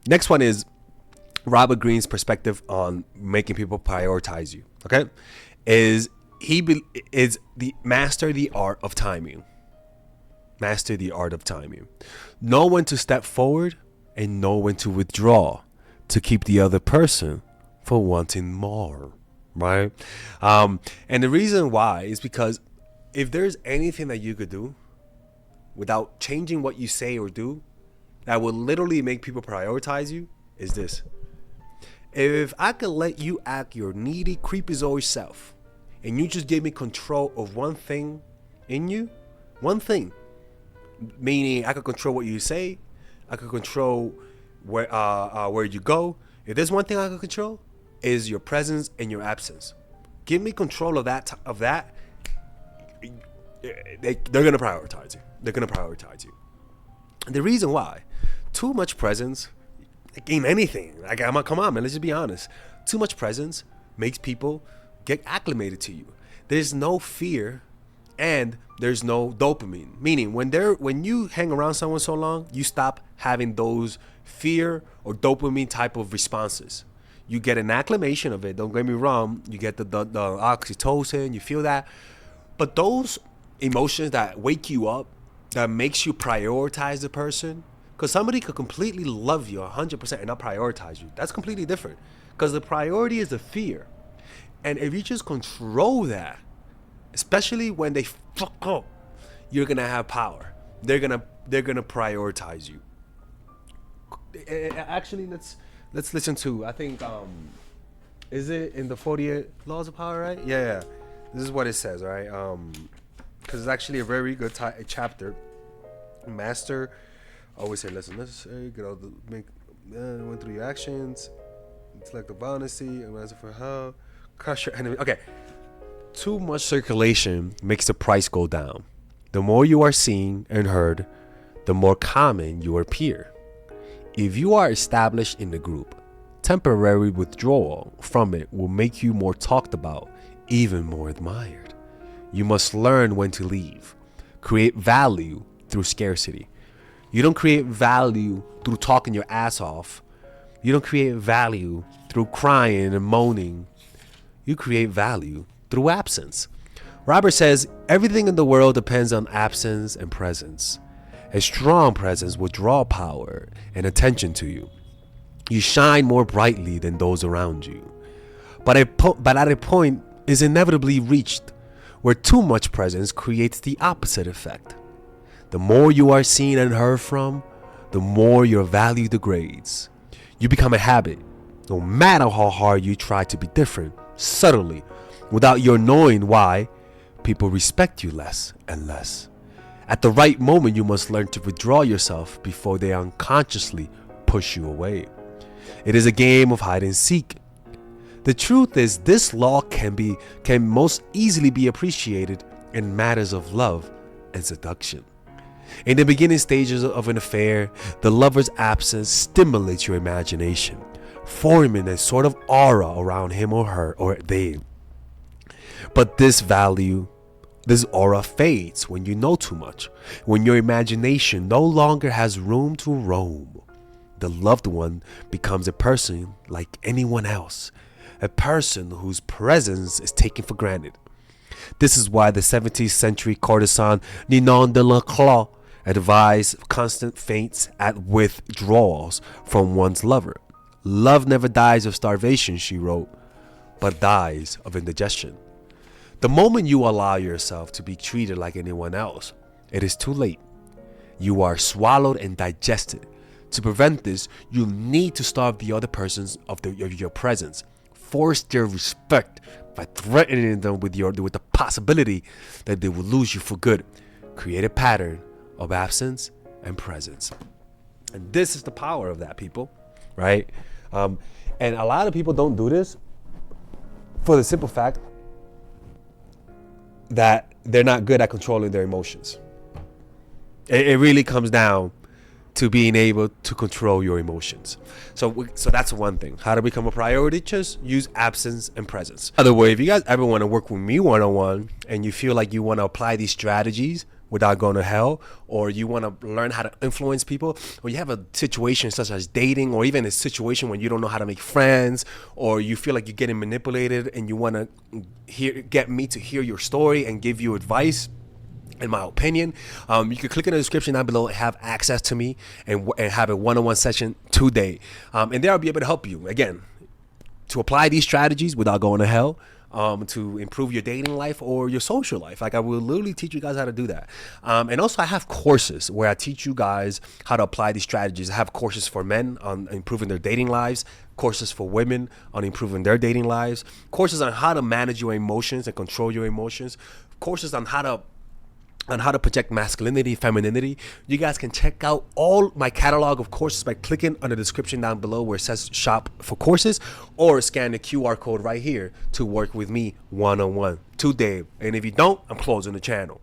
Next one is Robert Greene's perspective on making people prioritize you. Okay, is is the master the art of timing. Master the art of timing. Know when to step forward and know when to withdraw to keep the other person from wanting more. Right? And the reason why is because if there's anything that you could do without changing what you say or do that will literally make people prioritize you, is this. If I could let you act your needy, creepy-zoid self and you just give me control of one thing in you, one thing, meaning I could control what you say, I could control where you go. If there's one thing I could control, is your presence and your absence. Give me control of that. They're gonna prioritize you. They're gonna prioritize you. And the reason why, too much presence, in anything. Like, come on, man. Let's just be honest. Too much presence makes people get acclimated to you. There's no fear, and there's no dopamine. Meaning, when you hang around someone so long, you stop having those fear or dopamine type of responses. You get an acclimation of it. Don't get me wrong. You get the oxytocin. You feel that. But those emotions that wake you up, that makes you prioritize the person, because somebody could completely love you 100% and not prioritize you. That's completely different. Because the priority is the fear. And if you just control that, especially when they fuck up, you're gonna have power. They're gonna prioritize you. Actually, let's listen to, I think, is it in the 48 Laws of Power, right? Yeah. This is what it says, right? Because it's actually a very good chapter. Master always say, listen, necessary, get all the went through your actions, select the honesty, and answer for how, crush your enemy. Okay. Too much circulation makes the price go down. The more you are seen and heard, the more common you appear. If you are established in the group, temporary withdrawal from it will make you more talked about, even more admired. You must learn when to leave. Create value through scarcity. You don't create value through talking your ass off. You don't create value through crying and moaning. You create value through absence. Robert says, everything in the world depends on absence and presence. A strong presence will draw power and attention to you. You shine more brightly than those around you. But at a point is inevitably reached where too much presence creates the opposite effect. The more you are seen and heard from, the more your value degrades. You become a habit, no matter how hard you try to be different, subtly, without your knowing why. People respect you less and less. At the right moment, you must learn to withdraw yourself before they unconsciously push you away. It is a game of hide and seek. The truth is, this law can most easily be appreciated in matters of love and seduction. In the beginning stages of an affair, the lover's absence stimulates your imagination, forming a sort of aura around him or her or they. But this aura fades when you know too much, when your imagination no longer has room to roam. The loved one becomes a person like anyone else, a person whose presence is taken for granted. This is why the 17th century courtesan Ninon de la Clos advised constant feints at withdrawals from one's lover. Love never dies of starvation, she wrote, but dies of indigestion. The moment you allow yourself to be treated like anyone else, it is too late. You are swallowed and digested. To prevent this, you need to starve the other persons of your presence. Force their respect by threatening them with the possibility that they will lose you for good. Create a pattern of absence and presence. And this is the power of that, people, right? And a lot of people don't do this for the simple fact that they're not good at controlling their emotions. It really comes down to being able to control your emotions. So that's one thing. How to become a priority? Just use absence and presence. By the way, if you guys ever want to work with me one-on-one and you feel like you want to apply these strategies without going to hell, or you want to learn how to influence people, or you have a situation such as dating, or even a situation when you don't know how to make friends, or you feel like you're getting manipulated and you want to get me to hear your story and give you advice, in my opinion, you can click in the description down below and have access to me and have a one-on-one session today. And there I'll be able to help you, again, to apply these strategies without going to hell, to improve your dating life or your social life. Like, I will literally teach you guys how to do that. And also I have courses where I teach you guys how to apply these strategies. I have courses for men on improving their dating lives, courses for women on improving their dating lives, courses on how to manage your emotions and control your emotions, courses on how to project masculinity, femininity. You guys can check out all my catalog of courses by clicking on the description down below where it says shop for courses, or scan the QR code right here to work with me one-on-one today. And if you don't, I'm closing the channel.